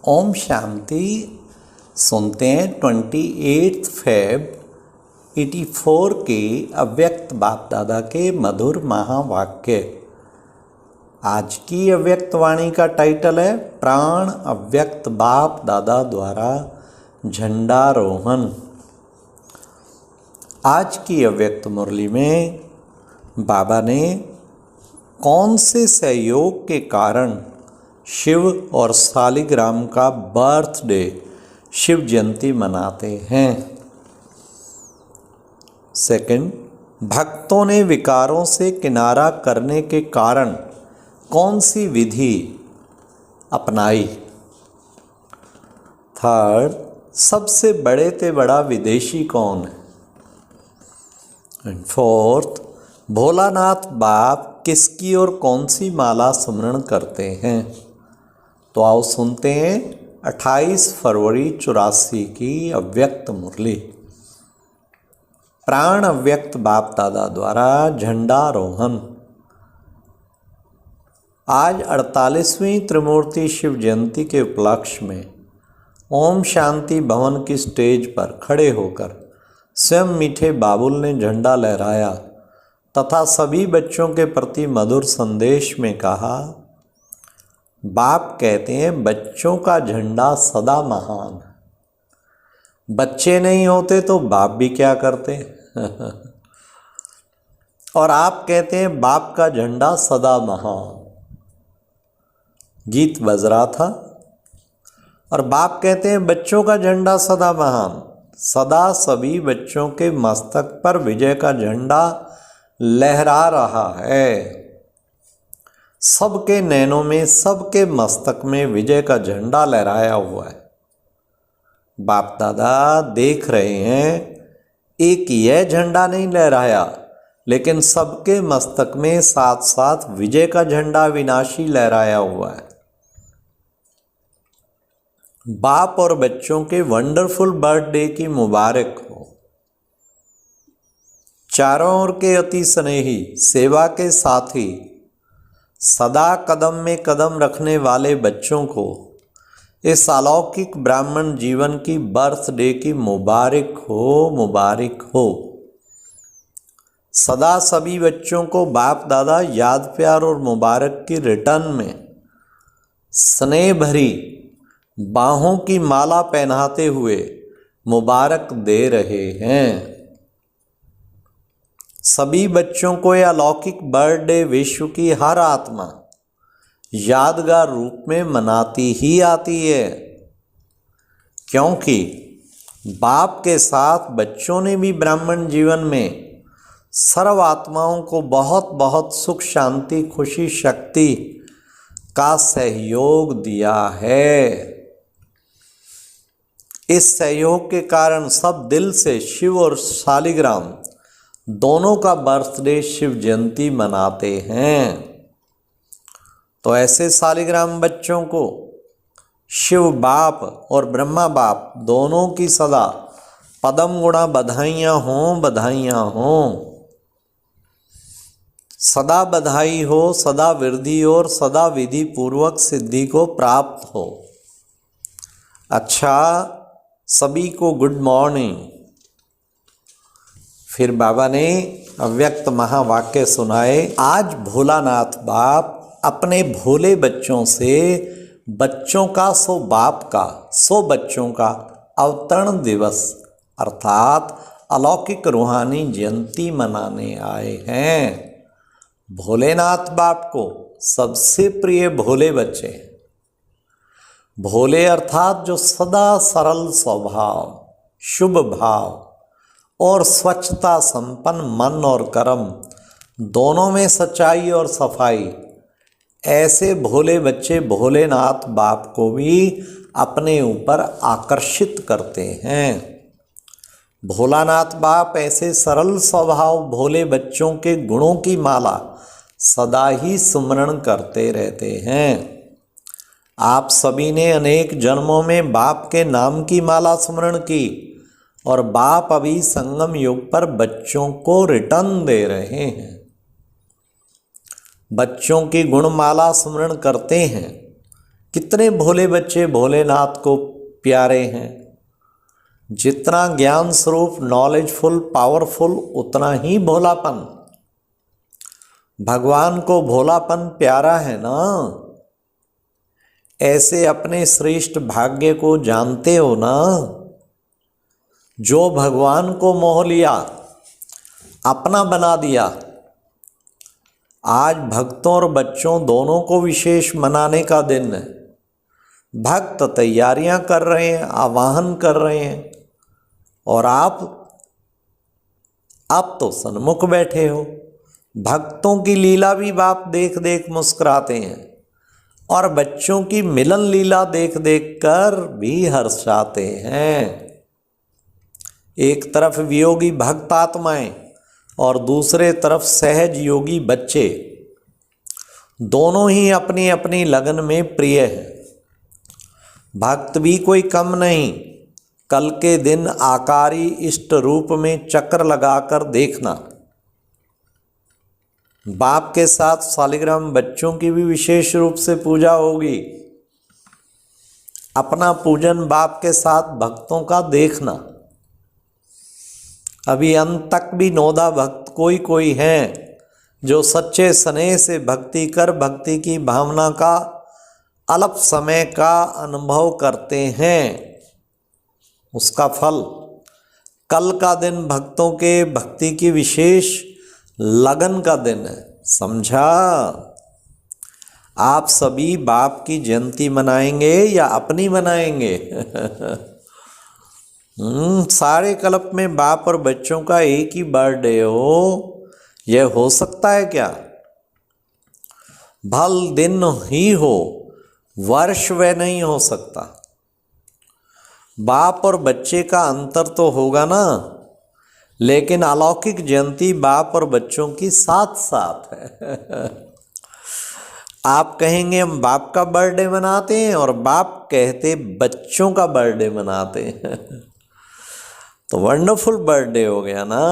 ओम शांति। सुनते हैं 28 फेब 84 के अव्यक्त बाप दादा के मधुर महावाक्य। आज की अव्यक्त वाणी का टाइटल है प्राण अव्यक्त बाप दादा द्वारा झंडारोहण। आज की अव्यक्त मुरली में बाबा ने कौन से सहयोग के कारण शिव और सालिग्राम का बर्थडे शिव जयंती मनाते हैं। सेकंड, भक्तों ने विकारों से किनारा करने के कारण कौन सी विधि अपनाई। थर्ड, सबसे बड़े ते बड़ा विदेशी कौन है। एंड फोर्थ, भोलानाथ बाप किसकी और कौन सी माला स्मरण करते हैं। तो आओ सुनते हैं 28 फरवरी 84 की अव्यक्त मुरली। प्राण अव्यक्त बाप दादा द्वारा झंडारोहण। आज 48वीं त्रिमूर्ति शिव जयंती के उपलक्ष्य में ओम शांति भवन की स्टेज पर खड़े होकर स्वयं मीठे बाबुल ने झंडा लहराया तथा सभी बच्चों के प्रति मधुर संदेश में कहा, बाप कहते हैं बच्चों का झंडा सदा महान है। बच्चे नहीं होते तो बाप भी क्या करते और आप कहते हैं बाप का झंडा सदा महान। गीत बज रहा था और बाप कहते हैं बच्चों का झंडा सदा महान। सदा सभी बच्चों के मस्तक पर विजय का झंडा लहरा रहा है। सबके नैनों में, सबके मस्तक में विजय का झंडा लहराया हुआ है। बाप दादा देख रहे हैं एक यह झंडा नहीं लहराया, लेकिन सबके मस्तक में साथ साथ विजय का झंडा विनाशी लहराया हुआ है। बाप और बच्चों के वंडरफुल बर्थडे की मुबारक हो। चारों ओर के अति स्नेही, सेवा के साथी, सदा कदम में कदम रखने वाले बच्चों को इस अलौकिक ब्राह्मण जीवन की बर्थडे की मुबारक हो, मुबारक हो। सदा सभी बच्चों को बाप दादा याद प्यार और मुबारक की रिटर्न में स्नेह भरी बाहों की माला पहनाते हुए मुबारक दे रहे हैं। सभी बच्चों को यह अलौकिक बर्थडे विश्व की हर आत्मा यादगार रूप में मनाती ही आती है, क्योंकि बाप के साथ बच्चों ने भी ब्राह्मण जीवन में सर्व आत्माओं को बहुत बहुत सुख, शांति, खुशी, शक्ति का सहयोग दिया है। इस सहयोग के कारण सब दिल से शिव और सालिग्राम दोनों का बर्थडे शिव जयंती मनाते हैं। तो ऐसे सालिग्राम बच्चों को शिव बाप और ब्रह्मा बाप दोनों की सदा पदम गुणा बधाइयाँ हों, बधाइयाँ हों। सदा बधाई हो, सदा वृद्धि और सदा विधि पूर्वक सिद्धि को प्राप्त हो। अच्छा, सभी को गुड मॉर्निंग। फिर बाबा ने अव्यक्त महावाक्य सुनाए। आज भोलानाथ बाप अपने भोले बच्चों से बच्चों का सो बाप का सो बच्चों का अवतरण दिवस अर्थात अलौकिक रूहानी जयंती मनाने आए हैं। भोलेनाथ बाप को सबसे प्रिय भोले बच्चे, भोले अर्थात जो सदा सरल स्वभाव, शुभ भाव और स्वच्छता संपन्न मन और कर्म दोनों में सच्चाई और सफाई, ऐसे भोले बच्चे भोलेनाथ बाप को भी अपने ऊपर आकर्षित करते हैं। भोलानाथ बाप ऐसे सरल स्वभाव भोले बच्चों के गुणों की माला सदा ही सुमरण करते रहते हैं। आप सभी ने अनेक जन्मों में बाप के नाम की माला स्मरण की और बाप अभी संगम युग पर बच्चों को रिटर्न दे रहे हैं। बच्चों की गुणमाला स्मरण करते हैं कितने भोले बच्चे भोलेनाथ को प्यारे हैं। जितना ज्ञान स्वरूप, नॉलेजफुल, पावरफुल, उतना ही भोलापन। भगवान को भोलापन प्यारा है ना। ऐसे अपने श्रेष्ठ भाग्य को जानते हो ना, जो भगवान को मोह लिया, अपना बना दिया। आज भक्तों और बच्चों दोनों को विशेष मनाने का दिन है। भक्त तैयारियां कर रहे हैं, आवाहन कर रहे हैं, और आप तो सन्मुख बैठे हो। भक्तों की लीला भी बाप देख देख मुस्कुराते हैं, और बच्चों की मिलन लीला देख देख कर भी हर्षाते हैं। एक तरफ वियोगी भक्त आत्माएं और दूसरे तरफ सहज योगी बच्चे, दोनों ही अपनी अपनी लगन में प्रिय हैं। भक्त भी कोई कम नहीं। कल के दिन आकारी इष्ट रूप में चक्र लगाकर देखना। बाप के साथ शालिग्राम बच्चों की भी विशेष रूप से पूजा होगी। अपना पूजन बाप के साथ भक्तों का देखना। अभी अंत तक भी नौदा भक्त कोई हैं जो सच्चे स्नेह से भक्ति कर भक्ति की भावना का अल्प समय का अनुभव करते हैं। उसका फल कल का दिन भक्तों के भक्ति की विशेष लगन का दिन है। समझा? आप सभी बाप की जयंती मनाएंगे या अपनी मनाएंगे? सारे कल्प में बाप और बच्चों का एक ही बर्थडे हो, यह हो सकता है क्या? भल दिन ही हो, वर्ष वह नहीं हो सकता। बाप और बच्चे का अंतर तो होगा ना, लेकिन अलौकिक जयंती बाप और बच्चों की साथ साथ है। आप कहेंगे हम बाप का बर्थडे मनाते हैं, और बाप कहते बच्चों का बर्थडे मनाते हैं। तो वंडरफुल बर्थडे हो गया ना।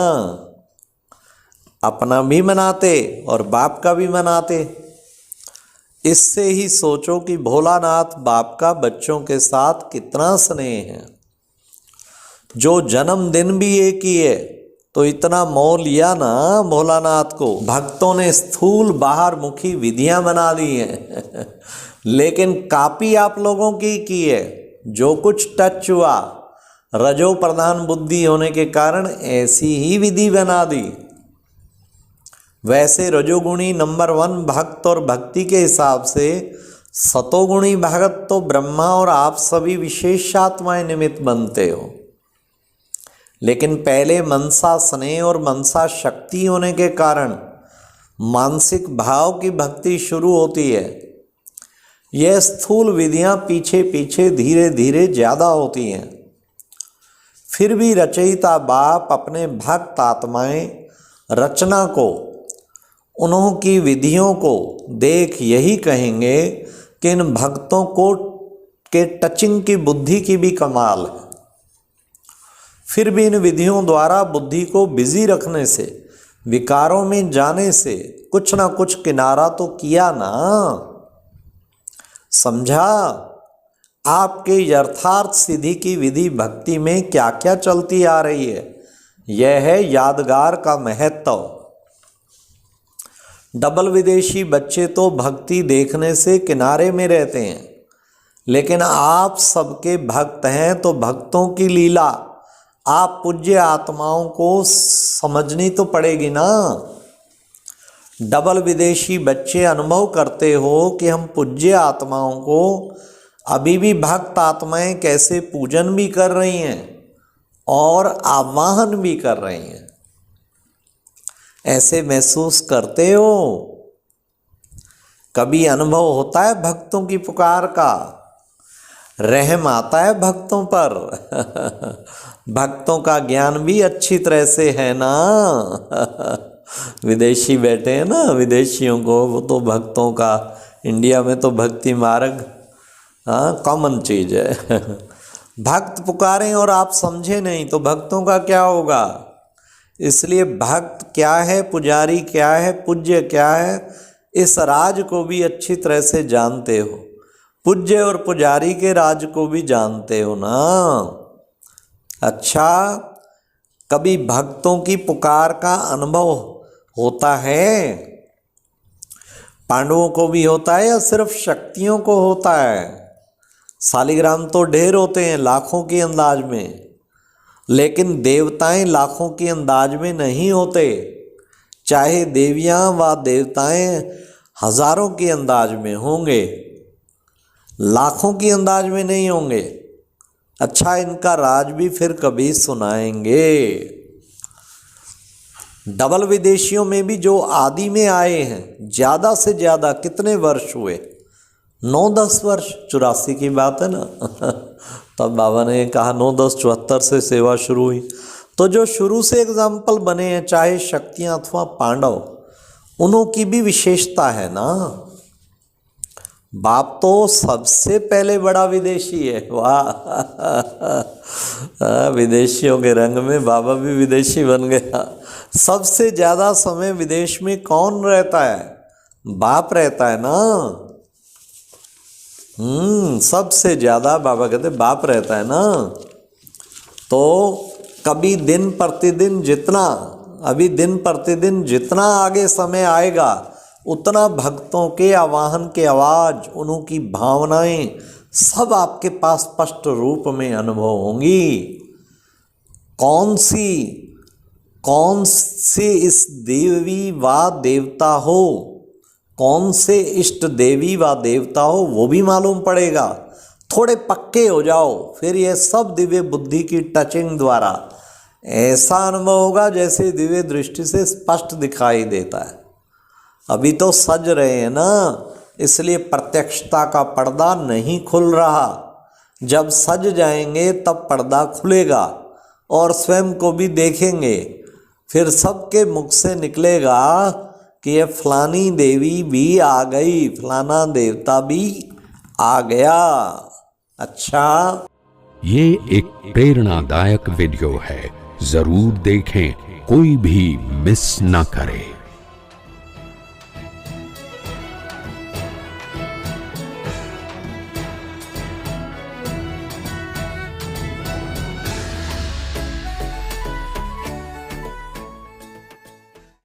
अपना भी मनाते और बाप का भी मनाते। इससे ही सोचो कि भोलानाथ बाप का बच्चों के साथ कितना स्नेह है। जो जन्मदिन भी एक ही है, तो इतना मोह लिया ना भोलानाथ को। भक्तों ने स्थूल बाहर मुखी विधियां बना दी हैं, लेकिन कॉपी आप लोगों की है। जो कुछ टच हुआ, रजो प्रधान बुद्धि होने के कारण ऐसी ही विधि बना दी। वैसे रजोगुणी नंबर 1 भक्त और भक्ति के हिसाब से सतोगुणी भगत तो ब्रह्मा और आप सभी विशेष आत्माएं निमित्त बनते हो। लेकिन पहले मनसा स्नेह और मनसा शक्ति होने के कारण मानसिक भाव की भक्ति शुरू होती है। यह स्थूल विधियां पीछे पीछे धीरे धीरे ज्यादा होती हैं। फिर भी रचयिता बाप अपने भक्त आत्माएं रचना को, उन्हों की विधियों को देख यही कहेंगे कि इन भक्तों को के टचिंग की बुद्धि की भी कमाल है। फिर भी इन विधियों द्वारा बुद्धि को बिजी रखने से, विकारों में जाने से कुछ ना कुछ किनारा तो किया ना। समझा? आपके यथार्थ सिद्धि की विधि भक्ति में क्या क्या चलती आ रही है, यह है यादगार का महत्व। डबल विदेशी बच्चे तो भक्ति देखने से किनारे में रहते हैं, लेकिन आप सबके भक्त हैं तो भक्तों की लीला आप पूज्य आत्माओं को समझनी तो पड़ेगी ना। डबल विदेशी बच्चे अनुभव करते हो कि हम पूज्य आत्माओं को अभी भी भक्त आत्माएं कैसे पूजन भी कर रही हैं और आवाहन भी कर रही हैं। ऐसे महसूस करते हो? कभी अनुभव होता है भक्तों की पुकार का? रहम आता है भक्तों पर? भक्तों का ज्ञान भी अच्छी तरह से है ना। विदेशी बैठे हैं ना, विदेशियों को वो तो भक्तों का, इंडिया में तो भक्ति मार्ग कॉमन चीज है। भक्त पुकारें और आप समझे नहीं तो भक्तों का क्या होगा। इसलिए भक्त क्या है, पुजारी क्या है, पूज्य क्या है, इस राज को भी अच्छी तरह से जानते हो। पूज्य और पुजारी के राज को भी जानते हो ना। अच्छा, कभी भक्तों की पुकार का अनुभव होता है? पांडवों को भी होता है या सिर्फ शक्तियों को होता है? शालिग्राम तो ढेर होते हैं, लाखों के अंदाज में, लेकिन देवताएं लाखों के अंदाज में नहीं होते। चाहे देवियां व देवताएं हजारों के अंदाज में होंगे, लाखों के अंदाज में नहीं होंगे। अच्छा, इनका राज भी फिर कभी सुनाएंगे। डबल विदेशियों में भी जो आदि में आए हैं, ज़्यादा से ज़्यादा कितने वर्ष हुए? 9-10 वर्ष। 84 की बात है ना। तब बाबा ने कहा 9-10 74 से सेवा शुरू हुई। तो जो शुरू से एग्जाम्पल बने हैं, चाहे शक्तियाँ अथवा पांडव, उन्हों की भी विशेषता है ना। बाप तो सबसे पहले बड़ा विदेशी है। वाह, विदेशियों के रंग में बाबा भी विदेशी बन गया। सबसे ज़्यादा समय विदेश में कौन रहता है? बाप रहता है ना। सबसे ज़्यादा बाबा कहते बाप रहता है ना। तो कभी दिन प्रतिदिन जितना, अभी दिन प्रतिदिन जितना आगे समय आएगा, उतना भक्तों के आवाहन के आवाज़, उन्हों की भावनाएं सब आपके पास स्पष्ट रूप में अनुभव होंगी। कौन से इस देवी व देवता हो, कौन से इष्ट देवी व देवता हो, वो भी मालूम पड़ेगा। थोड़े पक्के हो जाओ, फिर ये सब दिव्य बुद्धि की टचिंग द्वारा ऐसा अनुभव होगा जैसे दिव्य दृष्टि से स्पष्ट दिखाई देता है। अभी तो सज रहे हैं ना, इसलिए प्रत्यक्षता का पर्दा नहीं खुल रहा। जब सज जाएंगे तब पर्दा खुलेगा और स्वयं को भी देखेंगे। फिर सबके मुख से निकलेगा कि ये फलानी देवी भी आ गई, फलाना देवता भी आ गया। अच्छा, ये एक प्रेरणादायक वीडियो है, जरूर देखें, कोई भी मिस ना करे।